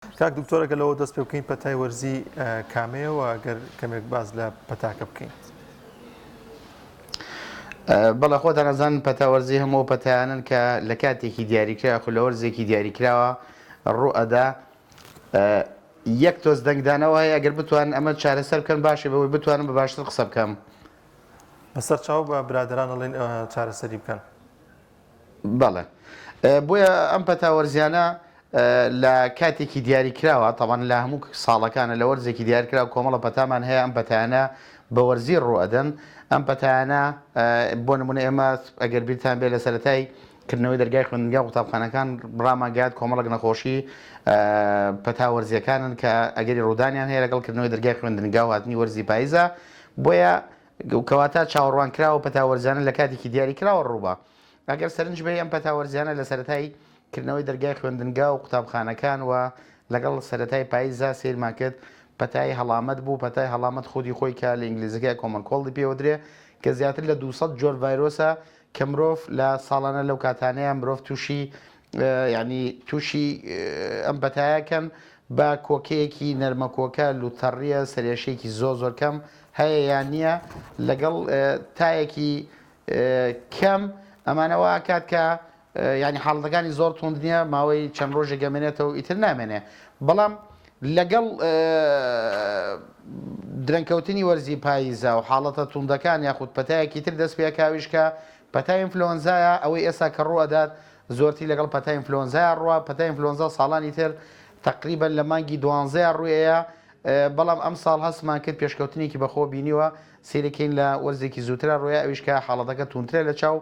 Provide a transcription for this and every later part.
کاک دکتۆرەگە لەوە دەست پێ بکەین پەتای وەرزی کامەیەوە ئەگەر کەمێک باز لە پەتاکە بکەین. بەڵە خۆ دەنەزان پەتاوەرزی هەموو پەتیانن کە لە کاتێکی دیاریکرا خولەوەرزێکی دیاریکراوە ڕوو ئەدا یەک تۆز دەنگدانەوە هەیە ئەگەر بتوان ئەمە چارەسەر بکەن باشێ بەوەی بتوانم بە باشتر قسە بکەم. بەسەر چاو بە برادران ئەڵێن چارەسەری بکەن. بەڵێ بۆیە ئەم پەتاوەرزیانە لە کاتێکی دیاریکراوە تەوان لە هەموو ساڵەکانە لە وەرزێکی دیارکرا کۆمەڵە پەتامان هەیە ئەم پەتیانە بە وەرزی ڕوئەدەن. ئەم پەتیانە بۆ نمونە ئێمە ئەگەر بیرتان بێ لە سەرەتای کردنەوەی دەرگای خوێندنگا و قوتابخانەکان ڕاماگات کۆمەڵک نەخۆشی پەتاوەرزیەکانن کە ئەگەری ڕوودانیان هەیە لەگەڵ کردنەوەی دەرگای خوێندنگا و هاتنی وەرزی پاییزە بۆیە کەواتە چاوەڕوانکراوە پەتاوەرزیانە لە کاتێکی دیاریکراوە ڕووبە. ئەگەر سەرنج بێ ئەم پەتاوەرزیانە لە سەرەتای کردنەوەی دەرگای خوێندنگا و قوتابخانەکان و لەگەڵ سەرەتای پاییزە سیرمان کرد پەتای هەڵامەت بوو پەتای هەڵامەت خودی خۆی کە لە ئینگلیزەکەی کۆمن کۆڵی پێوەدرێ کە زیاتر لە 200 جۆر ڤایرۆسە کە مرۆڤ لە ساڵانە لەو کاتانەیە مرۆڤ تووشی ینی تووشی ئەم پەتایەکەن بە کۆکەیەکی نەرمە کۆکە لوتەڕیە سەرێشەیەکی زۆر کەم هەیە یان نییە لەگەڵ تایەکی کەم ئەمانەوە کات کە ینی حاڵەکانی زۆر توند نییە ماوەی چەند ڕۆژە گەمێنێتەوە ئیتر نامێنێ بەڵام لەگەڵ درەنکەوتنی وەرزی پاییزە و حاڵەتە توندەکان یاخود پەتایەکی تر دەست پێ کاویشکە پەتای ئینفلۆنزایە ئەوەی ئێستا کە ڕوەدات زۆرتی لەگەڵ پەتای ئینفلۆنزایە ڕوە پەتای ئینفلۆنزا ساڵانی تر تقریبەن لە مانگی 12 ڕوویەیە بەڵام ئەم ساڵ هەستمان کرد پێشکەوتنێکی بەخۆ بینیوە سیرەکەین لە وەرزێکی زووترە ڕوویە ئەویشکە حاڵەتەکە تونترێ لە چاو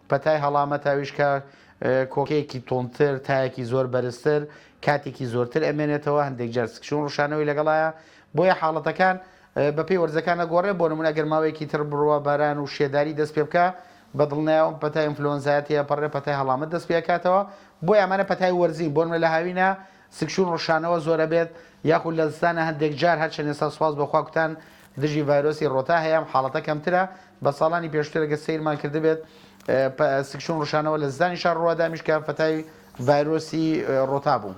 پەتای هەڵامەت ئەویشکە کۆکەیەکی تۆنتر تایەکی زۆر بەرزتر کاتێکی زۆرتر ئەمێنێتەوە هەندێک جارسکشون ڕوشانەوەی لەگەڵایە بۆیە حاڵەتەکان بەپێی وەرزەکانە گۆڕێ بۆ نمونە ئەگەر ماوەیەکی تر بڕوە باران و شێداری دەست پێ بکە بە دڵنیاوە پەتای ئینفلۆنزایەتە پەڕێ پەتای هەڵامەت دەست پێکاتەوە بۆیە ئەمانە پەتای وەرزی بۆ نمونە لە هاوینە سکشون ڕوشانەوە زۆرە بێت یاخود لە زستانە هەندێک جار هەرچەند ئێستا سوپاس بەخوا کوتان دژی ڤایرۆسی ڕۆتا هەیە حاڵەتە کەمترە بە ساڵانی پێشتر ئەگەر سەیرمان کردبێت سکشون ڕوشانەوە لە زستانیشان ڕوادامیشکە پەتای ڤایرۆسی ڕۆتا بوو.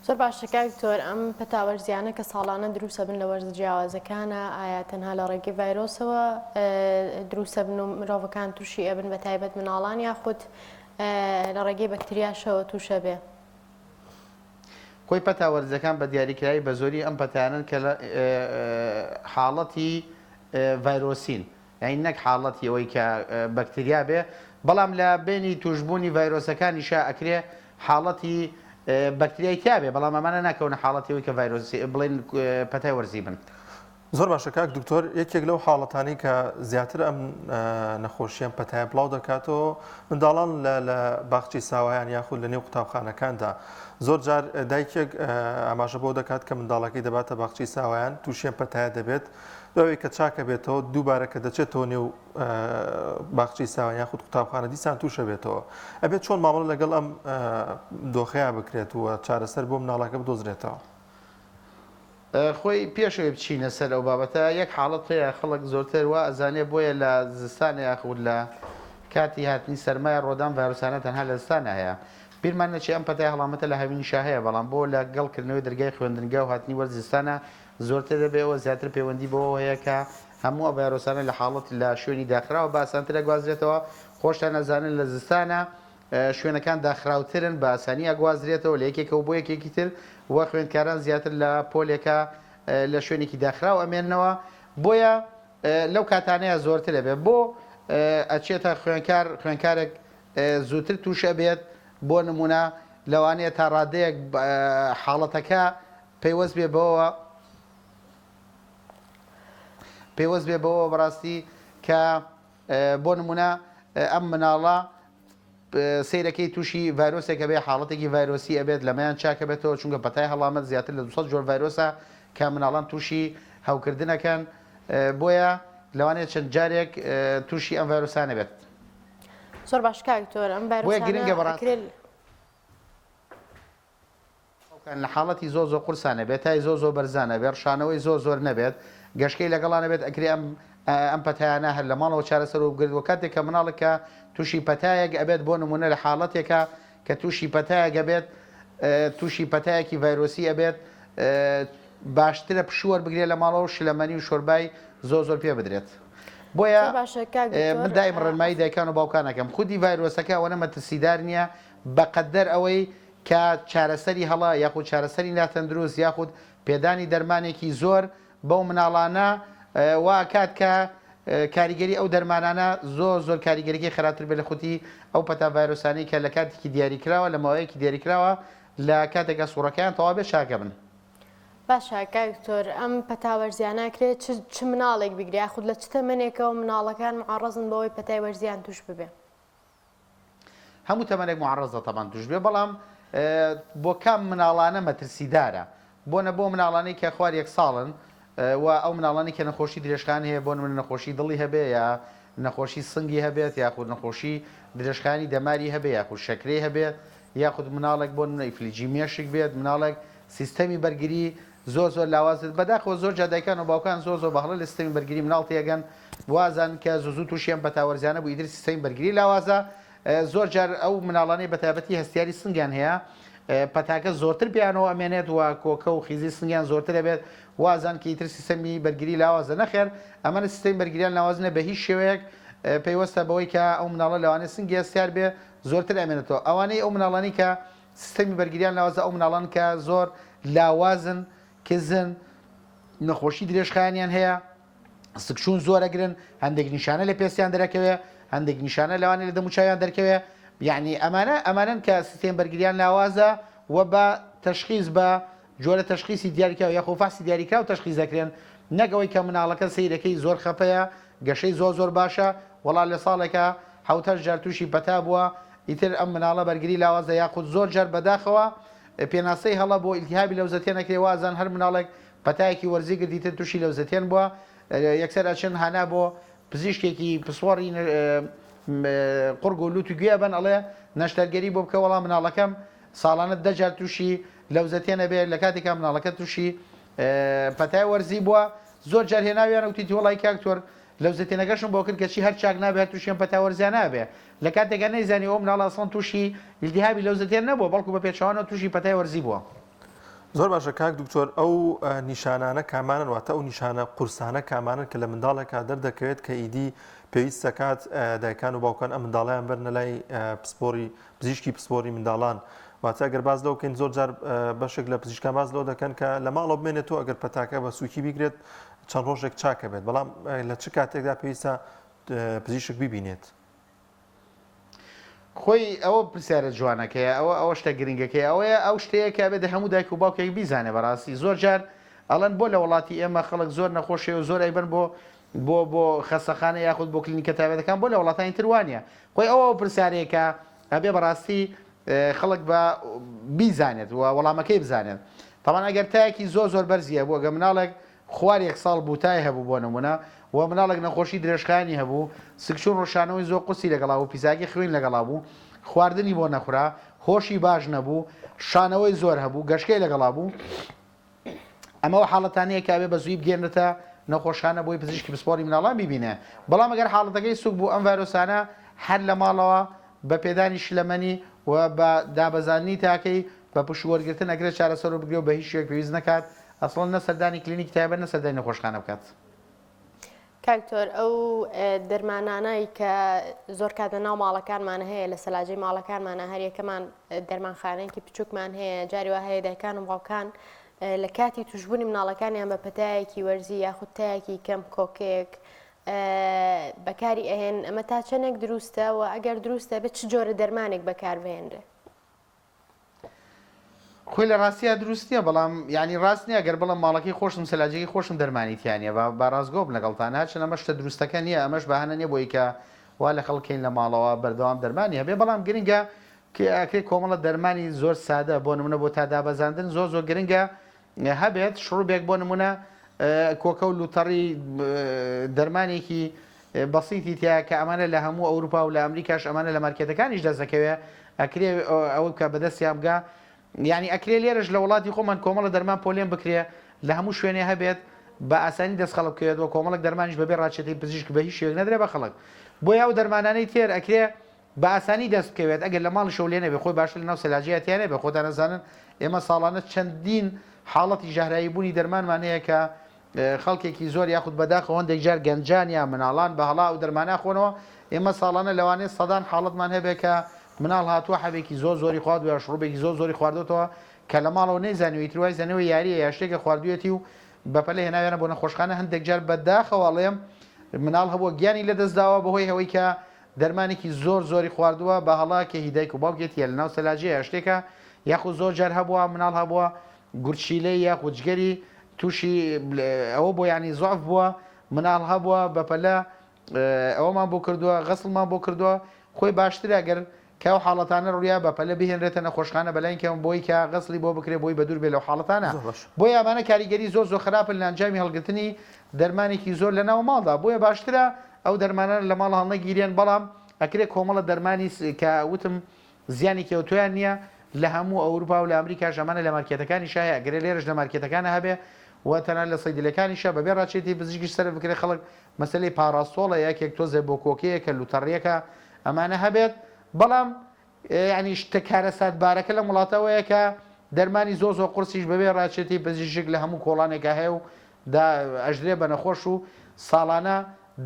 زۆر باشەکە دکتۆر ئەم پەتاوەرزیانە کە ساڵانە دروستە بن لە وەرز جیاوازەکانە ئایا تەنها لە ڕێگەی ڤایرۆسەوە دروستە بن و مرۆڤەکان تووشی ئەبن بە تایبەت مناڵان یاخود لە ڕێگەی بەکتریاشەوە تووشە بێ؟ خۆی پەتاوەرزەکان بە دیاریکراوی بە زۆری ئەم پەتیانن کە حاڵەتی ڤایرۆسین یعنی نەک حاڵەتی ئەوەی کە بەکتریا بێ بەڵام لە بینی توشببوونی ڤایرۆسەکانیشا ئەکرێ حاڵەتی بەکتریای تیاابێ بەڵام ئەمانە ناکەونە حاڵەتەوەی کە ڤایرۆسی بڵێن پەتای وەرزی بن. زۆر باشە کاک دکتۆر یەکێک لەو حاڵەتانی کە زیاتر ئەم نەخۆشییان پەتایە بڵاو دەکاتەوە منداڵان لە باخچی ساوایان یاخود لە نێو قوتابخانەکاندا زۆر جار دایکێک ئاماژە بۆ دەکات کە منداڵەکەی دەباتە باخچی ساوایان تووشیان پەتایە دەبێت دوێ کە چاکە بێتەوە دووبارە کە دەچێتەوە نێو باخچی ساوایان یاخود قوتابخانە دیسان تووشە بێتەوە ئەبێت چۆن مامەڵە لەگەڵ ئەم دۆخەیە بکرێت و چارەسەر بۆ مناڵەکە بدۆزرێتەوە. خۆی پێشەوەی بچینە سەر ئەو بابەتە یەک حاڵەت هەیە خەڵک زۆرتر وە ئەزانێ بۆیە لە زستانە یاخود لە کاتی هاتنی سەرمایە ڕۆدان ڤایرۆسانە تەنها لە زستانە هەیە بیرمان نەچێ ئەم پەتای هەڵامەتە لە هەوینیشا هەیە بەڵام بۆ لە گەڵکردنەوەی دەرگای خوێندنگا و هاتنی وەرزستانە زۆرتر دەبێەوە زیاتر پەیوەندی بەوە هەیە کە هەموو ئەو ڤایرۆسانە لە حاڵەت لە شوێنی داخراوە بە ئاسانترە گوازرێتەوە خۆشتان نەزانن لە زستانە شوێنەکان داخراوترن بە ئاسانی ئەگوازرێتەوە لە یەکێکەوە بۆ یەکێکی تر وە خوێندکاران زیاتر لە پۆلێکە لە شوێنێکی داخراو ئەمێننەوە بۆیە لەو کاتانەیە زۆرترە بێت بۆ ئەچێتە خوێنکارێک زووتر تووشە بێت بۆ نمونە لەوانەیە تا ڕادەیەک حاڵەتەکە پەیوەست بێ بەوە بەڕاستی کە بۆ نمونە ئەم مناڵە سیرەکەی تووشی ڤایرۆسێکە بێ حاڵەتێکی ڤایرۆسی ئەبێت لەمایان چاکە بێتەوە چونکە پەتای هەڵامەت زیاتر لە 200 جۆر ڤایرۆسە کە مناڵان تووشی هەوکردنەکەن بۆیە لەوانەیە چەند جارێک تووشی ئەم ڤایرۆسانە بێت. زۆر باش کاکتۆر ئەم گرنگە لە حاڵەتی زۆر قورسانە بێت تای زۆر بەرزانە بێت ڕشانەوەی زۆر نەبێت گەشتکەی لەگەڵانە بێت ئەکری ئەم پەتایانە هەر لە ماڵەوە چارەسەر و بگرێت و کاتێک کە مناڵێکە تووشی پەتایەک ئەبێت بۆ نمونە لە حاڵەتێکە کە تووشی پەتایەک ئەبێت تووشی پەتایەکی ڤایرۆسی ئەبێت باشترە پشووە بگرێت لە ماڵەوە شلەمەنی و شۆربای زۆر پێ بدرێت. بۆیە من دایم ڕێنمایی دایکان و باوکان نەکەم خودی ڤایرۆسەکە ئەوەنە مەترسیدار نییە بەقەدەر ئەوەی کە چارەسەری هەڵا یاخود چارەسەری ناتەندروست یاخود پێدانی دەرمانێکی زۆر بەو مناڵانە وا کات کە کاریگەری ئەو دەرمانانە زۆر کاریگەریەکەی خراپتر بێت لە خوتی ئەو پەتا ڤایرۆسانەی کە لە کاتێکی دیاریکراوە لە ماوەیەکی دیاریکراوە لە کاتێکە سوورەکەیان تەواو بێت شاکە بن. باشە کاکتۆر ئەم پەتاوەرزیانەکرێت چ مناڵێک بگریا خود لە چ تەمەنێکەوە مناڵەکان معڕەزن بەوەی پەتای وەرزیان توش ببێ؟ هەموو تەمەنێک معڕەزە تەمان توش بێ بەڵام بۆ کام مناڵانە مەترسیدارە بۆ مناڵانەی کە خوار 1 ساڵن و ئەو مناڵانی کە نەخۆشی درێژخان هەیە بۆ من نەخۆشی دڵی هەبێ یا نەخۆشی سنگی هەبێت یاخود نەخۆشی درێژخانی دەماری هەبێ یاخود شەکرەی هەبێت یاخود مناڵێک بۆ ئیفلیجی مێشک بێت مناڵێک سیستەمی بەرگری زۆر لاوازت بەداخەوە زۆر جادایکان و باوکان زۆر بەهڵە لە سیستەمی بەرگری مناڵ تێگەن وازان کە زوو تووشیان بەتاوەرزیانە بوو ئیدر سیستەمی بەرگری لاوازە زۆر جار ئەو مناڵانەی بەتابەتی هەستیاری سنگیان هەیە پەتاکە زۆرتر پیانەوە ئەمێنێت و کۆکە و خیزی سنگیان زۆرتر دەبێت وازان کە ئیتر سیستەمی بەرگری لاوازە نەخێر ئەمانە سیستەمی بەرگریان لاوازنە بە هیچ شێوەیەک پێیوەستە بەوەی کە ئەو مناڵە لەوانێ سنگی هەستیار بێ زۆرتر ئەمێنێتەوە ئەوانەی ئەو مناڵانی کە سیستەمی بەرگریان لاوازە ئەو مناڵان کە زۆر لاوازن کزن نەخۆشی درێژخایانیان هەیە سکشون زۆرەگرن هەندێک نیشانە لە پێستیان دەرەکەوێ هەندێک نیشانە لەوانێ لە دەموچاویان دەرکەوێ یعنی ئەمانن کە سیستەم بەرگریان لاوازە و بە تەشخیص بە جۆرە تەشخیصی دیاریکراوە یاخۆ فاسی دیاریکراوە تەشخیص دەکرێن نەگەوەی کە مناڵەکە سەیرەکەی زۆر خەپەیە گەشەی زۆر باشە وەڵا لە ساڵێکە 7 جار تووشی پەتا بووە ئیتر ئەم مناڵە بەرگری لاوازە یاخود زۆر جار بەداخەوە پێناسەی هەڵە بۆ ئیلتیهابی لەوزەتێن نەکرێ وازان هەر مناڵێک پەتایەکی وەرزی گردیتر تووشی لەوزەتێن بووە یەکسەر ئەچن هانا بۆ پزیشکێکی پسوەڕی قورگ و لوت و گوێ بن ئەڵێ نەشتەرگەری بۆ بکە وەڵام مناڵەکەم ساڵانە 10 جار تووشی لەوزەتێنە بێت لە کاتێکا مناڵەکە تووشی پەتای وەرزی بووە زۆر جار هێناویان وتی وڵی کاکتۆر لەوزەتێنەکەشم بۆ کرد کەچی هەر چاک نابێت تووشیان پەتا وەرزیان نابێ لە کاتێکە نەیزانی ئەو مناڵە ئەسڵەن تووشی ئیلتیهابی لەوزەتێن نەبووە بەڵکو بە پێچەوانەوە تووشی پەتای وەرزی بووە. زۆر باشە کاک دکتۆر ئەو نیشانانە کامانن واتە ئەو نیشانە قورسانە کامانن کە لە منداڵێکا دەردەکەوێت کە ئیدی پێویستە کات دایکان و باوکان ئەم منداڵیان بەرنە لای پزیشکی پسپۆری منداڵان واتە ئەگەر باز لەو بکەین زۆر جار بەشێک لە پزیشکان باز لەو دەکەن کە لە ماڵەوە بمێنێتەوە ئەگەر پەتاکە بە سووکی بیگرێت چەند ڕۆژێک چاکە بێت بەڵام لە چ کاتێکدا پێویستە پزیشک ببینێت. خۆی ئەوە پرسیارە جوانەکەیە ئەوە شتە گرنگەکەی ئەوەیە ئەو شتەیەکە بێت هەموو دایک و باوکێک بیزانێ بەڕاستی زۆر جار ئەڵەن بۆ لە وڵاتی ئێمە خەڵک زۆر نەخۆشیە و زۆر ئەیبن بۆ خەسەخانە یاخود بۆ کلینیکە تایبەتەکان بۆ لە وڵاتانی تروانە خۆی ئەوە پرسیارەیەکە ئەبێ بەڕاستی خەڵک بە بیزانێت و وەڵامەکەی بزانێت تاوان ئەگەر تایەکی زۆر بەرزیە بۆ گە مناڵێک خوار 1 ساڵ بوتای هەبوو بۆ نمونە و مناڵێک نەخۆشی درێژخانی هەبوو سکشون ڕۆژانەوەی زۆر قوسی لەگەڵا و پیساگی خوێن لەگەڵا بوو خواردنی بۆ نەخورا هۆشی باش نەبوو شانەوەی زۆر هەبوو گەشتکەی لەگەڵا بوو ئەمەوە حاڵەتانەیە کابێ بە زووی بگەێنێتە نەخۆشانە بۆی پزیشکی پسپۆری مناڵان ببینێ بەڵام ئەگەر حاڵەتەکەی سوک بوو ئەم ڤایرۆسانە هەر لە ماڵەوە بە پێدانی شلەمەنی و بە دابەزاننی تاکەی بە پشوەرگرتن ئەگرێت چارەسەر و بگرێ و بە هیچ شوێک پێویست نەکات ئەسڵ نە سەردانی کلینیک تایبەت نە سەردانی نەخۆشخانە بکات. کاکتۆر ئەو دەرمانانەی کە زۆر کاتە ناو ماڵەکانمان هەیە لە سەلاجی ماڵەکانمانە هەر یەکەمان دەرمانخانەیەکی بچووکمان هەیە جاری وا هەیە دایکان و باوکان لە کاتی توشبوونی مناڵەکانیان بە پەتایەکی وەرزی یاخود تایەکی کەم کۆکێک بەکاری ئەهێن ئەمە تا چەندێک دروستە و ئەگەر دروستە بێت چ جۆرە دەرمانێک بەکاربهێنرێ؟ خۆی لە ڕاستیە دروستیە بەڵام ینی ڕاست نییە گەر بڵم ماڵەکەی خۆشم سەلاجەکەی خۆشم دەرمانیتیانە بە ڕازگۆ بم لەگەڵتان هاچن ئەمە شتە دروستەکە نییە ئەمەش بەهانە نیە بۆی کە وا لە خەڵکەین لە ماڵەوە بەردەوام دەرمانی هەبێ بەڵام گرنگە ئەکرێت کۆمەڵە دەرمانی زۆر سادە بۆ نمونە بۆ تا دابەزاندن زۆر گرنگە هەبێت شڕوبێک بۆ نمونە کۆکە و لوتەڕی دەرمانێکی بەسیتی تیا کە ئەمانە لە هەموو ئەوروپا و لە ئەمریکاش ئەمانە لە مارکێتەکانیش دەستەکەوێت ئەکرێ ئەوە بکە بەدەستیان بگە یعنی ئەکرێ لێرەش لە وڵاتی خۆمان کۆمەڵە دەرمان پۆلێن بکرێ لە هەموو شوێنێ هەبێت بە ئاسانی دەست خەڵک بکەوێتەوە کۆمەڵک دەرمانیش بەبێ ڕاچێتی پزیشک بە هیچ شوێک نەدرێ بە خەڵک بۆ یاو دەرمانانەی تێر ئەکرێ بە ئاسانی دەست بکەوێت ئەگەر لە ماڵ شەو لێنە بێ خۆی باش لە ناو سەلاجەتیانە بە خۆتان نەزانن ئێمە ساڵانە چەندین حاڵەتی ژەهرایی بوونی دەرمانمان هەیە کە خەڵکێکی زۆر یاخود بەداخەوە هەندێک جار گەنجان یا مناڵان بە هەڵا و دەرمانە خۆنەوە ئێمە ساڵانە لەوانەیە سەدان حاڵەتمان هەبێت کە مناڵ هاتووە حەبێکی زۆری خواردووە یا شڕوبێکی زۆری خواردوێتەوە کە لە ماڵەوە نەیزانوی تروای زانەوەی یاریە یا شتێکە خواردوێتی و بەپەلە هێناوێنە بۆ نەخۆشخانە هەندێک جار بەداخەوەڵێم مناڵ هەبووە گیانی لەدەستداوە بەهۆی ئەوەی کە دەرمانێکی زۆری خواردووە بە هەڵاکە هیدایک و باوکێتی لە ناو سەلاجەیە شتێکە یاخود زۆر جار هەبووە مناڵ هەبووە گورچیلەی یاخود جگەری تووشی ئەوە بۆ ینی زۆف بووە مناڵ هەبووە بەپەلە ئەوەمان بۆ کردووە غەسڵمان بۆ کردووە خۆی باشترە گەر کاو حاڵەتانە ڕویا بەپەلە بهێنرێتە نەخۆشخانە بەلایەنکەم بۆی کە غەسڵی بۆ بکرێت بۆی بە دوور بێ لەو حاڵەتانە بۆ یامانە کاریگەری زۆر خراپن لە ئەنجامی هەڵگرتنی دەرمانێکی زۆر لە ناو ماڵدا بۆیە باشترە ئەو دەرمانە لە ماڵ هەڵنەگیریان بەڵام ئەکرێت کۆمەڵە دەرمانی کە وتم زیانی کەوتویان نییە لە هەموو ئەوروپا و لە ئەمریکا ژەمانە لە مارکێتەکانی شایە ئەگەرێ لێرش لە مارکێتەکانە هەبێ و تەنها لە سەیدلەکانیشە بەبێ ڕاچێتی پزیشکی سەر بکرێت خەڵک مەسلەی پاراستۆڵە یەکێک تۆزێ بۆ کۆکەیە کە لوتەڕیەکە ئەمانە هەبێت بەڵام ینی شتە کارە ساتبارەکە لە وڵاتەوەیە کە دەرمانی زۆر قورسیش بەبێ ڕاچێتی پزیشک لە هەموو کۆڵانێکە هەیە و ئەژرێ بە نەخۆش و ساڵانە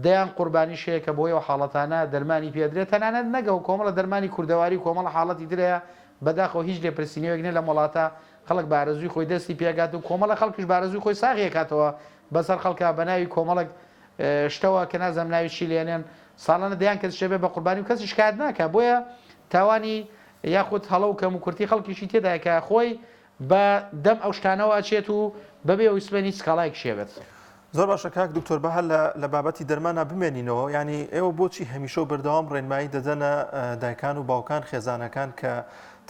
دەیان قوربانی شەیە کە بۆیەوە حاڵەتانە دەرمانی پێدرێت تەنانەت نەگە و کۆمەڵە دەرمانی کوردەواری کۆمەڵە حاڵەتی درەیە بەداخەوە هیچ لێپرسینەوەک نێ لە وڵاتە خەڵک بارەزوی خۆی دەستی پێگات و کۆمەڵە خەڵکیش بارەزوی خۆی ساغیەکاتەوە بەسەر خەڵکە بە ناوی کۆمەڵک شتەوە کە نازەم ناوی چی لێنێن ساڵانە دەیان کەس شەبێ بە قوربانی و کەسی شکات ناکە بۆیە تاوانی یاخود هەڵە و کەم و کورتی خەڵکیشی تێدایە کە خۆی بە دەم ئەو شتانەوە ئەچێت و بەبێ ئەو سبەنی سکاڵایك شێوێت. زۆر باشە کاک دکتۆر بە هەر لە بابەتی دەرمانە بمێنینەوە ینی ئێوە بۆچی هەمیشە و بەردەوام ڕێنمایی دەدەنە دایکان و باوکان خێزانەکان کە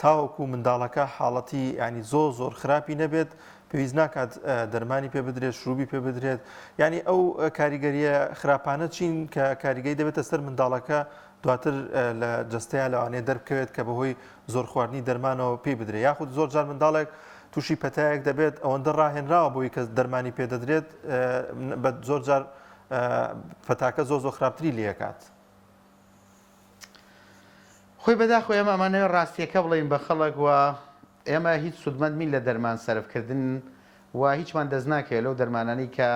تاوەکو منداڵەکە حاڵەتی ینی زۆر خراپی نەبێت پێویست ناکات دەرمانی پێ بدرێت شروبی پێ بدرێت ینی ئەو کاریگەریە خراپانە چین کە کاریگەری دەبێتە سەر منداڵەکە دواتر لە جستەیە لەوانەیە دەربکەوێت کە بەهۆی زۆر خواردنی دەرمانەوە پێی بدرێت یاخود زۆر جار منداڵێک تووشی پەتایەک دەبێت ئەوەندە ڕاهێنراوە بۆی کە دەرمانی پێدەدرێت بە زۆر جار پەتاکە زۆر خراپتری لێکات. خۆی بەداخۆ ئێمە ئەمانەوە ڕاستیەکە بڵین بە خەڵک و ئێمە هیچ سوودمەندمین لە دەرمان سەرفکردن و هیچمان دەست ناکەوێت لەو دەرمانانی کە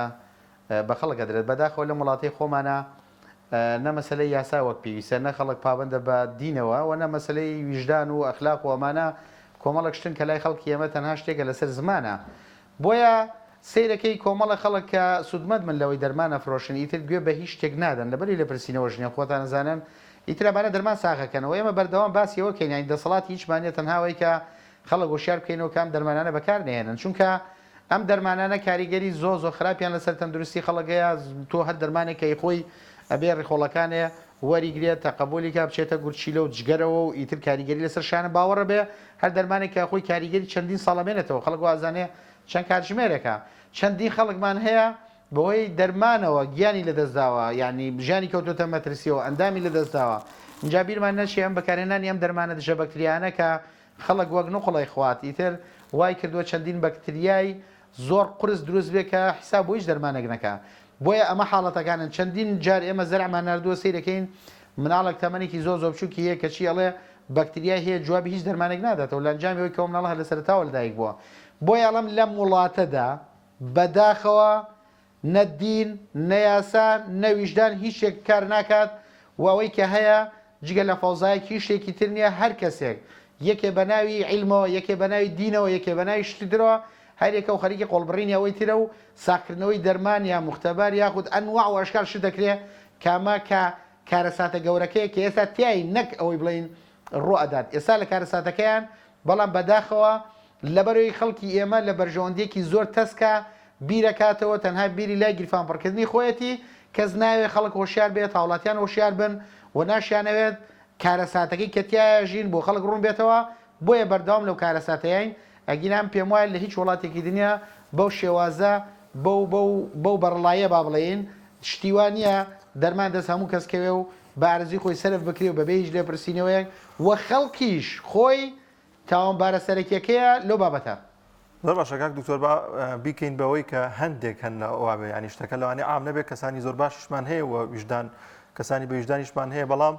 بە خەڵکە دەرێت بەداخەوە لە وڵاتی خۆمانە نە مەسلەی یاسا وەک پێویستە نە خەڵک پابندە بە دینەوە و نە مەسلەی ویژدان و ئەخلاق و ئەمانە کۆمەڵک شتن کە لای خەڵکی ئێمە تەنها شتێکە لەسەر زمانە بۆیە سیرەکەی کۆمەڵە خەڵک کە سوودمەند من لەوەی دەرمانە فرۆشن ئیتر گوێ بە هیچ شتێک نادەن لەبەری لە پرسیینەوە ژنیە خۆتان نزانن ئیترابانە دەرمان ساغەکەنەوە ئێمە بەردەوام باسیەوە کەین دەسەڵات هیچمانێت تەنهاوەی کە خەڵک وشار بکەینەوە کام دەرمانانە بەکار نێنن چونکە ئەم دەرمانانە کاریگەری زۆر خراپیان لەسەر تەندروستی خەڵکەیە تۆ هەر دەرمانێکی خۆی ئەبێ ڕێخۆڵەکانێ وەریگرێت تەقبولی کا بچێتە گورچیلە و جگەرەوە و ئیتر کاریگەری لەسەر شانە باوەڕە بێ هەر دەرمانێکە خۆی کاریگەری چەندین ساڵەمێنێتەوە خەڵک وازانێ چەند کاتژمێرێکە چەندین خەڵکمان هەیە بەهۆی دەرمانەوە گیانی لەدەستداوە یعنی ژیانی کەوتوتە مەترسیەوە ئەندامی لەدەستداوە اینجا بیرمان نەچێ ئەم بەکارهێنانی ئەم دەرمانە دژە بەکتریانە کە خەڵک وەک نوقڵی خوات ئیتر وای کردووە چەندین بەکتریای زۆر قرس دروست بێ کە حساب بۆ هیچ دەرمانێک نەکە بۆیە ئەمە حاڵەتەکانن چەندین جار ئێمە زەرعمان نردووە سیرەکەین مناڵک تەمەنێکی زۆر بچووکی هەیە کەچی ئەڵێ بەکتریای هەیە جوابی هیچ دەرمانێک ناداتەوە لە ئەنجامیەوەی کە مناڵە لە سەرتاوە لەدایک بووە بۆیە ئەڵەم لەم وڵاتەدا بەداخەوە نەدین نەیاسا نەویژدان هیچێک کار ناکات و ئەوەی کە هەیە جگە لە فەوزایەکی شتێکی تر نییە هەر کەسێک یەکێ بە ناوی عیلمەوە یەکێ بە ناوی دینەوە یەکێ بە ناوی شتی درەوە هەرێکە و خەریکی قۆڵبڕینی ئەوەی ترە و ساکردنەوەی دەرمان یا موختەبار یاخود ئەنواع و ئەشکال شت دەکرێت کامە کە کارەساتە گەورەکەی کە ئێستا تیای نەک ئەوەی بڵین ڕۆ ئەدات ئێستا لە کارەساتەکەیان بەڵام بەداخەوە لەبەرەوەی خەڵکی ئێمە لە بەرژەوەندێکی زۆر تەسکە بیرەکاتەوە تەنها بیری لای گیرفانپڕکردنی خۆیەتی کەس ناوێت خەڵک هۆشیار بێت هاوڵاتیان هۆشیار بن و ناشیانەوێت کارەساتەکەی کە تایە ژین بۆ خەڵک ڕوون بێتەوە بۆیە بەردەوام لەو کارەساتەیەین ئەگینام پێم وایە لە هیچ وڵاتێکی دنیا بەو شێوازە بەو بەڕڵایە با بڵێن شتیوانە دەرمان دەست هەموو کەسکەوێ و بە ئارزوی خۆی سەرف بکرێ و بەبێ هیچ لێ پرسیینەوەیەک وە خەڵکیش خۆی تاوانبارە سەرەکیەکەیە لەو بابەتە. زۆر باشە کاک دکتۆر بیکەین بەوەی کە هەندێک هەن ئەوابێ ینی شتەکە لەوانێ عام نەبێت کەسانی زۆر باشیشمان هەیە و ویژدان کەسانی بە ویژدانیشمان هەیە بەڵام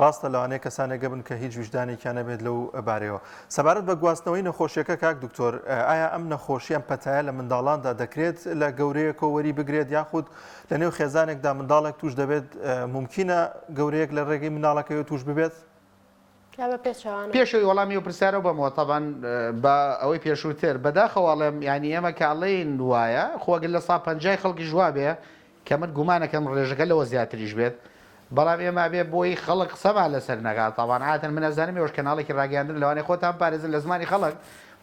ڕاستە لەوانەیە کەسانێکە بن کە هیچ وجدانێکیان نەبێت لەو بارەوە. سەبارەت بە گواستنەوەی نەخۆشیەکە کاک دکتۆر، ئایا ئەم نەخۆشییان پەتایە لە منداڵاندا دەکرێت لە گەورەیەکە وەری بگرێت یاخود لە نێو خێزانێکدا منداڵێک توش دەبێت ممکنە گەورەیەک لە ڕێگەی منداڵەکەی توش ببێت؟ پێشەوەی وەڵامی و پرسیارە بەمەوە تەبان بە ئەوەی پێشووتر بەداخەواڵێم ینی ئێمە کاڵەین وایە خۆگەل لە 150 خەڵکی ژوا بێ کە من گومانەکەم ڕێژەکە لەوە زیاتریش بێت، بەڵام ئێمە بێ بۆی خەڵک قسەما لەسەر نەگات تاوان عادەن من ئەزانم ێوەش کەناڵێکی ڕاگەاندن لەوانەیە خۆتان پارێزن لە زمانی خەڵک،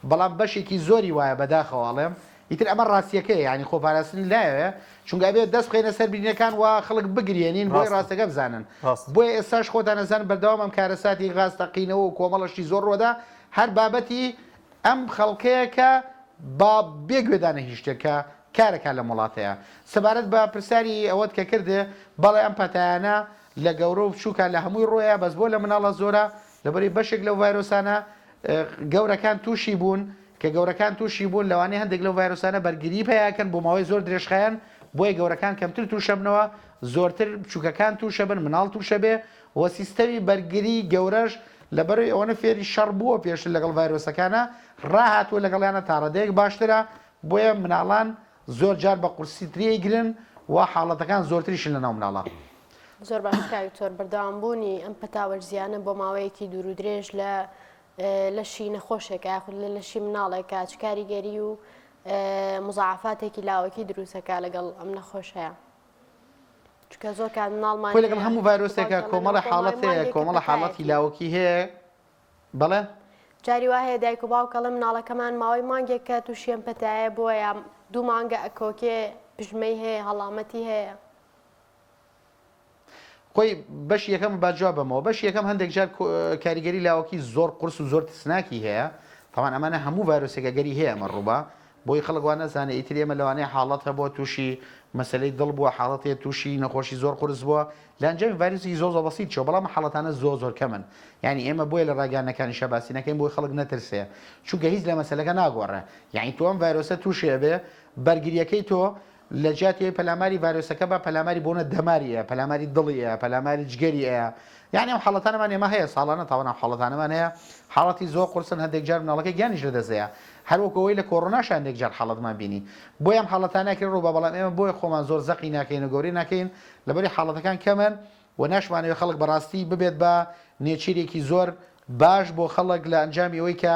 بەڵام بەشێکی زۆری وایە بەداخەواڵێم ئیتر ئەمە ڕاستیەکەی ینی خۆپاراستنی لایەوێ چونکە ئەبێت دەست بخەینە سەر بینەکان وا خەڵک بگرێنین بۆی ڕاستەکە بزانن، بۆیە ئێستاش خۆتان ئەزانن بەردەوام ئەم کارەساتی غاستەقینەوە و کۆمەڵەشی زۆر ڕۆدا هەر بابەتی ئەم خەڵکەیە کە با بێگوێدانە هیچ شتێکە کارەکە لە وڵاتەیە. سەبارەت بە پرسیاری ئەوەت کە کردێ بەڵێ ئەم پەتایانە لە گەورە و بچووکە لە هەمووی ڕۆیە بەس بۆ لە مناڵە زۆرە لەبەری بەشێک لەو ڤایرۆسانە گەورەکان تووشی بوون کە گەورەکان تووشی بوون لەوانەیە هەندێک لەو ڤایرۆسانە بەرگری پێیاکەن بۆ ماوەی زۆر درێژخایەن بۆیە گەورەکان کەمتر تووشە بنەوە زۆرتر بچووکەکان تووشە بن مناڵ تووشە بێ وە سیستەمی بەرگری گەورەش لەبەرەوەی ئەوەنە فێری شەڕ بووە پێش لەگەڵ ڤایرۆسەکانە ڕاهاتووە لەگەڵیانە تا ڕادەیەک باشترە بۆیە مناڵان زۆر جار بە قورسی ترێی گرن و حاڵەتەکان زۆرتریشن لەناو مناڵە. زۆر باشکاوتۆر بەردەوامبوونی ئەم پەتاوەرزیانە بۆ ماوەیەکی دوور و درێژ لەشی نەخۆشێکە یاخود لە لەشی مناڵێکە چ کاریگەری و مزاعفاتێکی لاوەکی دروستەکە لەگەڵ ئەم نەخۆشەیە چکە زۆر کات مناڵمان لەگەڵ هەموو ڤایرۆسێکە کۆمەڵە حاڵەت هەیە کۆمەڵە حاڵەتی لاوەکی هەیە بەڵێ جاری وا هەیە دایک و باوکەڵە مناڵەکەمان ماوەی مانگێکە تووشیان پەتایە بۆیە 2 مانگە ئەکۆکێ پژمەی هەیە هەڵامەتی هەیە. خۆی بەش یەکەم باجواب بمەوە بەش یەکەم هەندێک جار کاریگەری لاوەکی زۆر قرس و زۆر تسناکی هەیە تاوان ئەمانە هەموو ڤایرۆسێکە گەری هەیە مەڕووبە بۆی خەڵکوان نەزانێت ئیتر ئێمە لەوانەیە حاڵەت هەبووە تووشی مەسلەی دڵ بووە حاڵەتێ تووشی نەخۆشی زۆر قرس بووە لە ئەنجامی ڤایرۆسی زۆر بەسیط چۆ بەڵام حاڵەتانە زۆر کەمن یعنی ئێمە بۆیە لە ڕاگەیانەکانی شەباسی نەکەین بۆی خەڵک نەترسێ چونکە هیچ لە مەسلەکە ناگۆڕێ یعنی تۆ ئەم ڤایرۆسە تووشێ بێ بەرگریەکەی تۆ لە جاتی پەلاماری ڤایرۆسەکە بە پەلاماری بۆنە دەماریە پەلاماری دڵیە پەلاماری جگەریە یعنی ئەم حاڵەتانەمان ئێمە هەیە ساڵانە تاوان ئەم حاڵەتانەمان هەیە حاڵەتی زۆر قورسن هەندێک جار مناڵەکە گیانیش لەدەستەیە هەروەکەوەی لە کۆڕۆناش هەندێک جار حاڵەتمان بینی بۆیە ئەم حاڵەتانەکە ڕوو بە بەڵام ئێمە بۆیە خۆمان زۆر زەقی ناکەین و گەوری ناکەین لەبەری حاڵەتەکان کەمن و ناشمانەوە خەڵک بەڕاستی ببێت بە نێچیرێکی زۆر باش بۆ خەڵک لە ئەنجامی ئەوەی کە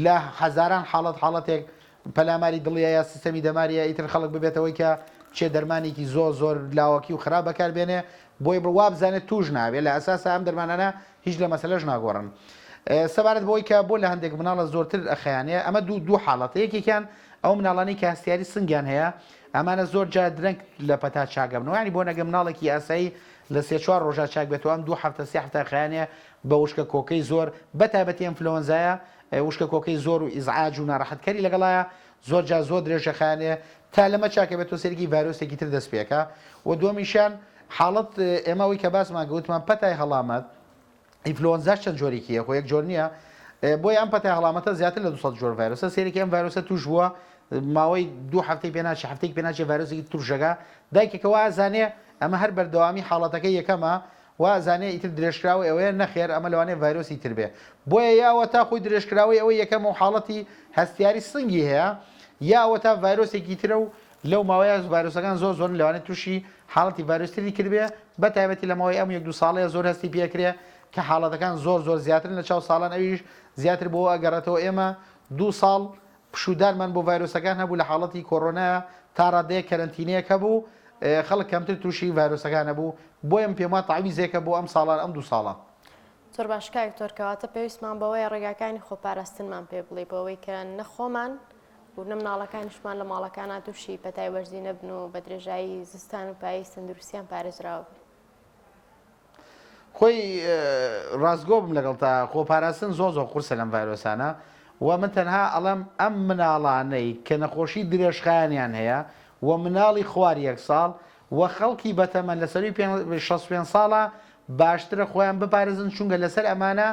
لە هەزاران حاڵەتێک پەلاماری دڵیە یا سیستەمی دەماریە ئیتر خەڵک ببێتەوەی کە چێ دەرمانێکی زۆر لاوەکی و خراپ بەکاربێنێ بۆی بڕوا بزانێت توش نابێت لە ئەساسا ئەم دەرمانانە هیچ لە مەسەلەش ناگۆڕن. سەبارەت بۆی کە بۆ لە هەندێک مناڵە زۆرتر ئەخەیانەیە ئەمە دوو حاڵەتە یەکێکیان ئەو مناڵانی کە هەستیاری سنگیان هەیە ئەمانە زۆر جار درەنگ لە پەتا چاگەبنەوە ینی بۆ نەگە مناڵێکی ئاسایی لە 3-4 ڕۆژە چاک بێتەوە ئەم 2 هەفتە 3 هەفتە خەیانەیە بە وشکە کۆکەی زۆر بەتایبەتی ئەنفلۆنزایە وشکە کۆکەی زۆر و ئیزعاج و ناڕەحەتکەری لەگەڵایە زۆر جار زۆر درێژە خەیانەیە تا لەمە چاکە بێت تۆ سەرکی ڤایرۆسێکی تر دەست پێکە و دووەمیشان حاڵەت ئێمەوەی کە باسمان گوتمان پەتای هەڵامەت ئینفلۆنزاش چەند جۆرێکیە خۆ یەک جۆر نییە بۆی ئەم پەتای هەڵامەتە زیاتر لە 200 جۆر ڤایرۆسە سێرێکی ئەم ڤایرۆسە توش بووە ماوەی 2 هەفتەی پێناچی هەفتەی پێناچێ ڤایرۆسێکی توشەکە دایکێکەوە ئازانێ ئەمە هەر بەردەوامی حاڵەتەکەی یەکەمە وازانێ ئیتر درێژکراوی ئەوەیە نەخێر ئەمە لەوانێ ڤایرۆسی تر بێ بۆیە یاوە تا خۆی درێژکراوی ئەوەی یەکەم و حاڵەتی هەستیاری سنگی هەیە یاوە تا ڤایرۆسێکی ترە و لەو ماوەیە ڤایرۆسەکان زۆر لەوانێت تووشی حاڵەتی ڤایرۆسری کردبێ بە تایبەتی لە ماوەی ئەم 1-2 ساڵەیە زۆر هەستی پێکرێ کە حاڵەتەکان زۆر زیاترن لە چاو ساڵان ئەویش زیاتر بۆ ئەگەڕێتەوە ئێمە 2 ساڵ پشودارمان بۆ ڤایرۆسەکان هەبوو لە حاڵەتی کۆڕۆنا تا ڕادەیە کەرەنتینەیەکە بوو خەڵک کەمتر تووشی ڤایرۆسەکان هەبوو بۆ ئەم پێم وا تەعویزێکە بۆ ئەم ساڵان ئەم 2 ساڵە. زۆر باشکای تۆرکەواتە پێویستمان بەوەی ڕێگاکانی خۆپاراستنمان پێ بڵێ بەوەی کە نەخۆمان و نە مناڵەکانیشمان لە ماڵەکانە تووشی پەتای وەرزی نەبن و بە درێژایی زستان و پایی تەندروستیان پارێزراوە بن. خۆی ڕاستگۆ بم لەگەڵ تا خۆپاراستن زۆر قورسە لەم ڤایرۆسانە و من تەنها ئەڵەم ئەم مناڵانەی کە نەخۆشی درێژخایانیان هەیە و مناڵی خوار 1 ساڵ و خەڵکی بەتەمەن لە سەروی 65 ساڵە باشترە خۆیان بپارێزن چونکە لەسەر ئەمانە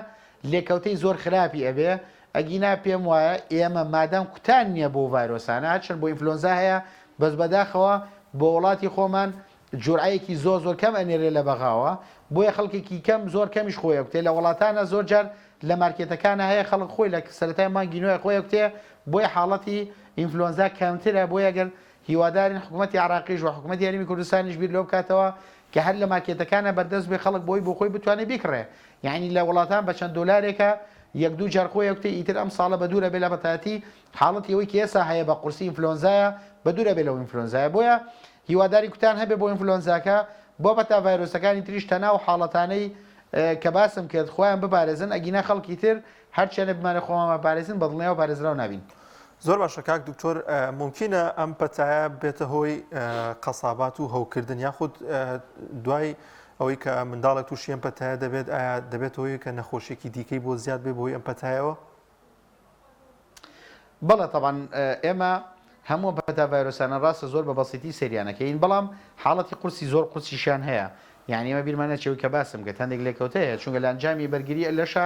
لێکەوتەی زۆر خراپی ئەبێ ئەگینا پێم وایە ئێمە مادام کوتان نییە بۆ ڤایرۆسانە هەرچەند بۆ ئینفلۆنزا هەیە بەس بەداخەوە بۆ وڵاتی خۆمان جورعەیەکی زۆر کەم ئەنێرێ لە بەغاوە بۆیە خەڵکێکی کەم زۆر کەمیش خۆی کوتێ لە وڵاتانە زۆر جار لە مارکێتەکانە هەیە خەڵک خۆی لە سەرەتای مانگینۆی خۆی کوتێ بۆیە حاڵەتی ئینفلۆنزا کەمترە بۆ ئەگەر هیوادارین حکوومەتی عراقیش و حکوومەتی یاریمی کوردستانیش بیر لەو بکاتەوە کە هەر لە مارکێتەکانە بەردەست بێ خەڵک بۆی بۆ خۆی بتوانێت بیکڕێ یعنی لە وڵاتان بە چەند دۆلارێکە یەک دوو جار خۆی کوتێ ئیتر ئەم ساڵە بە دوورە بێ لە بەتاتی حاڵەتی ئەوەی کە ئێستا هەیە بە قورسی ئینفلۆنزایە بە دوورە بێ لەو ئینفلۆنزایە بۆیە هیواداری کوتان هەبێ بۆ ئینفلۆنزاکە بۆ بەتا ڤایرۆسەکانی تریش تەناو حاڵەتانەی کە باسم کرد خۆیان بپارێزن ئەگینا خەڵکی تر هەرچێنە بمانە خۆمان بپارێزن بە دڵنیاو پارێزراو نابین. زۆر باشە کاک دکتۆر ممکنە ئەم پەتایە بێتە هۆی قەسابات و هەوکردن یاخود دوای ئەوەی کە منداڵێک تووشی ئەم پەتایە دەبێت ئایا دەبێت هۆی کە نەخۆشیێکی دیکەی بۆ زیاد بێ بۆی ئەم پەتایەوە؟ بەڵێ طبعاً ئێمە هەموو پەتا ڤایرۆسانە ڕاستە زۆر بە بەسیتی سریانەکەین بەڵام حاڵەتی قورسی زۆر قورسیشان هەیە یعنی ئێمە بیرمانە چێوی کە باسم کە هەندێک لێکەوتەیە چونکە لە ئەنجامی بەرگری لەشە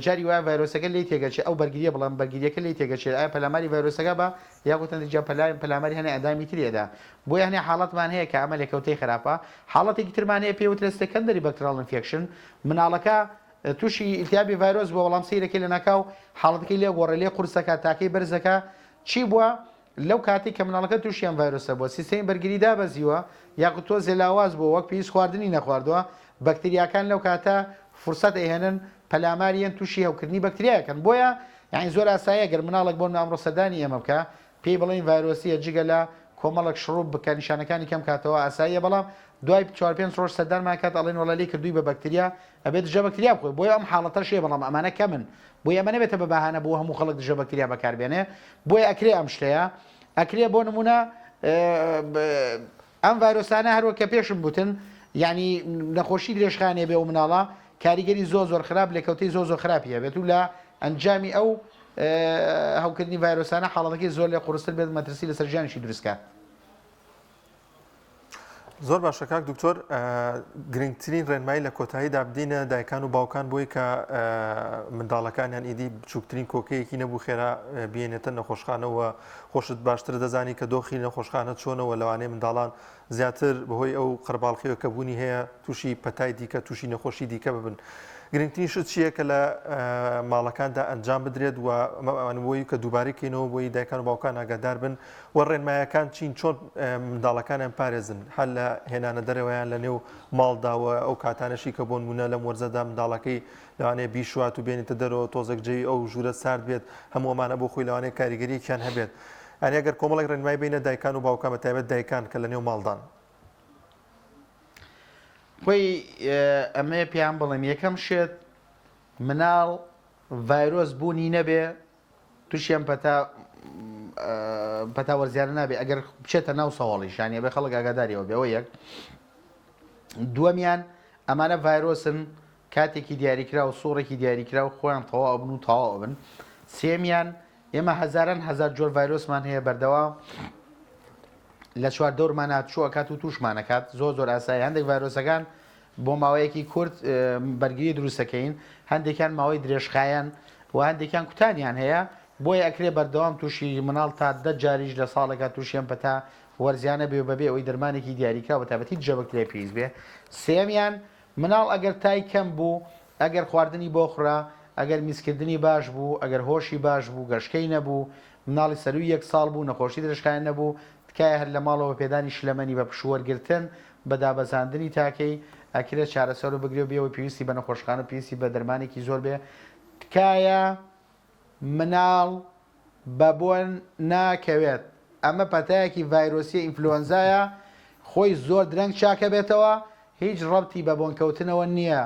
جاری وایە ڤایرۆسەکە لی تێگەچێت ئەو بەرگریە بەڵام بەرگریەکە لی تێگەچێت ئایا پەلاماری ڤایرۆسەکە بە یاخود هەندێک پەلاماری هەنێ ئەندامی ترێدا بۆیە هەنێ حاڵەتمان هەیە کە ئەمە لێکەوتەی خراپە حاڵەتێکی ترمان هەیە پێوترە سەکەندەری بەکترال ئینفێکشن مناڵەکە تووشی ئیلتیابی ڤایرۆس بۆ وەڵام سەیرەکەی لە ناکاو حاڵەتەکەی لێ گۆڕێ لێ قورسەکە تاکەی بەرزەکە چی بووە لەو کاتی کە مناڵەکە تووشیان ڤایرۆسە بووە سیستەمی بەرگری دابەزیوە یاخود تۆ زێلاواز بووە وەک پێویست خواردنی نەخواردووە بەکتریاکان لەو کاتە فرسەت ئەهێنن پەلاماریان تووشی هەوکردنی بەکتریاکەن بۆیە یعنی زۆر ئاساییە گەر مناڵێک بۆ ئەمڕۆ سەردانی ئێمە بکە پێی بڵین ڤایرۆسیە جگە لە کۆمەڵک شڕوب بکە نیشانەکانی کەم کاتەوە ئاساییە بەڵام دوای 4-5 ڕۆژ سەردانمان کات ئەڵێن وەڵی کردووی بە بەکتریا ئەبێت دژە بەکتریا بخۆی بۆیە ئەم حاڵەتە شێ بەڵام ئەمانە کەمن بۆیە ئەمە نەبێتە بە بەهانە بۆ هەموو خەڵک دژە بەکتریا بەکاربێنێ بۆیە ئەکرێ ئەم شتەیە ئەکرێ بۆ نمونە ئەم ڤایرۆسانە هەروە کە پێشم بوتن یعنی نەخۆشی درێژخانێ بێ و مناڵە کاریگەری زۆر خراپ لێکەوتەی زۆر خراپیە بێت و لە ئەنجامی ئەو هەوکردنی ڤایرۆسانە حاڵەتەکەی زۆر لێ قورستر بێت مەترسی لەسەر ژیانیشی دروستکە. زۆر باشە کاک دکتۆر گرنگترین ڕێنمایی لە کۆتاییدا بدینە دایکان و باوکان بۆی کە منداڵەکانیان ئیدی بچووکترین کۆکەیەکی نەبوو خێرا بێنێتە نەخۆشخانەوە خۆشت باشتر دەزانی کە دۆخی نەخۆشخانە چۆنەوە لەوانەیە منداڵان زیاتر بەهۆی ئەو قەرباڵخیەوە کە بوونی هەیە تووشی پەتای دیکە تووشی نەخۆشی دیکە ببن. گرنگترین شت چییە کە لە ماڵەکاندا ئەنجام بدرێت وەوەی کە دووبارەکەینەوە بۆی دایکان و باوکان ئاگادار بن و ڕێنمایەکان چین چۆن منداڵەکانیان پارێزن هەر لە هێنانە دەرەوەیان لە نێو ماڵداوە ئەو کاتانەشی کە بۆ نمونە لە مۆرزەدا منداڵەکەی لەوانەیە بیشوات و بێنێتە دەرەوە تۆزێک جێی ئەو ژوورە سارد بێت هەموو ئەمانە بۆ خۆی لەوانەیە کاریگەریەکیان هەبێت ئەنی ئەگەر کۆمەڵێک ڕێنمای بینە دایکان و باوکان بەتایبەت دایکان کە لە نێو ماڵدان خۆی ئەمە پێیان بڵێم یەکەم شێت مناڵ ڤایرۆس بوونی نەبێ تووشیان پەتا وەرزیارە نابێ ئەگەر بچێتە ناو سەواڵیشانە بێ خەڵک ئاگاداریەوە بێەوە یەک دووەمیان ئەمانە ڤایرۆسن کاتێکی دیاریکرا و سوڕێکی دیاریکرا و خۆیان تەواو بن و تەواو بن سێمیان ئێمە هەزاران هەزار جۆر ڤایرۆسمان هەیە بەردەوام لە چوار دەورمان هاتچووە کات و تووشمانەکات زۆر ئاسایی هەندێک ڤایرۆسەکان بۆ ماوەیەکی کورت بەرگری دروستەکەین هەندێکیان ماوەی درێژخایەن و هەندێکیان کوتانیان هەیە بۆیە ئەکرێ بەردەوام تووشی مناڵ تا 10 جاریش لە ساڵێکە تووشیان پەتا وەرزیانە بێ بەبێ ئەوەی دەرمانێکی دیاریکرا بە تابەتی جەبەکترێ پێویست بێ سێمیان مناڵ ئەگەر تای کەم بوو ئەگەر خواردنی بۆ خوڕا ئەگەر میزکردنی باش بوو ئەگەر هۆشی باش بوو گەشکەی نەبوو مناڵی سەروی 1 ساڵ بوو نەخۆشی درێژخایەن نەبوو تکایە هەر لە ماڵەوە پێدانی شلەمەنی بە پشوەرگرتن بە دابەزاندنی تاکەی ئەکرێت چارەسەر و بگرێ بێەوەی پێویستی بە نەخۆشخانە پێویستی بە دەرمانێکی زۆر بێ تکایە مناڵ بە بۆن ناکەوێت ئەمە پەتایەکی ڤایرۆسی ئینفلۆنزایە خۆی زۆر درەنگ چاکە بێتەوە هیچ ڕەبتی بە بۆنکەوتنەوە نییە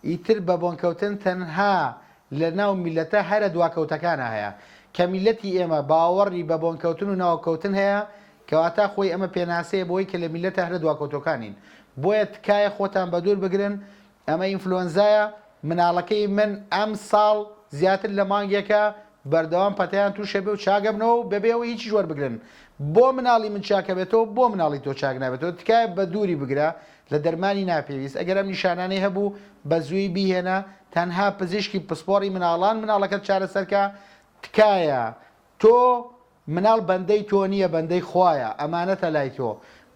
ئیتر بە بۆنکەوتن تەنها لە ناو میلەتە هەرە دواکەوتەکانە هەیە کە میلەتی ئێمە باوەڕی بە بۆنکەوتن و ناوکەوتن هەیە کەواتە خۆی ئەمە پێناسەیە بۆی کە لە میلەتە هەرە دواکەوتەکانین بۆیە تکایە خۆتان بە دوور بگرن ئەمە ئینفلۆنزایە مناڵەکەی من ئەم ساڵ زیاتر لە مانگێکە بەردەوام پەتیان تووشە بێ و چاگەبنەوە بەبێەوە هیچی جۆر بگرن بۆ مناڵی من چاکە بێتەوە بۆ مناڵی تۆ چاک نابێتەوە تکایە بە دووری بگرە لە دەرمانی ناپێویست ئەگەر ئەم نیشانانەی هەبوو بە زووی بیهێنە تەنها پزیشکی پسپۆڕی مناڵەکەت چارەسەرکە تکایە تۆ مناڵ بەندەی تۆ نییە بەندەی خوایە ئەمانەتە لای تۆ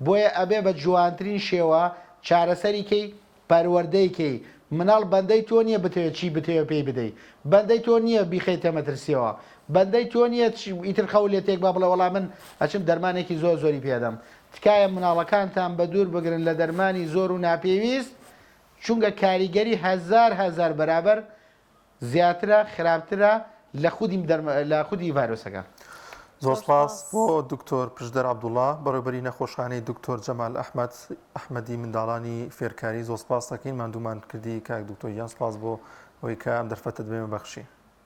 بۆیە ئەبێ بە جوانترین شێوە چارەسەریکەی پەروەردەیکەی مناڵ بەندەی تۆ نییە بتەوێت چی بتەوێت پێی بدەیت بەندەی تۆ نییە بیخەیتە مەترسیەوە بەندەی تۆ نییە ئیتر خەولێتێک با بڵێ وەڵام من ئەچم دەرمانێکی زۆری پێدەم تکایە مناڵەکانتان بە دوور بگرن لە دەرمانی زۆر و ناپێویست چونکە کاریگەری هزار بەرابەر زیاترە خراپترە لە خودی ڤایرۆسەکە. زۆر سپاس بۆ دکتۆر پشدەر عەبدوڵڵا بەڕێوەبەری نەخۆشخانەی دکتۆر جەمال ئەحمەدی منداڵانی فێرکاری زۆر سپاس دەکەین ماندوومان کردی کاک دکتۆر یان سپاس بۆ ئەوەی کە ئەم دەرفەتت بێمە بەخشی.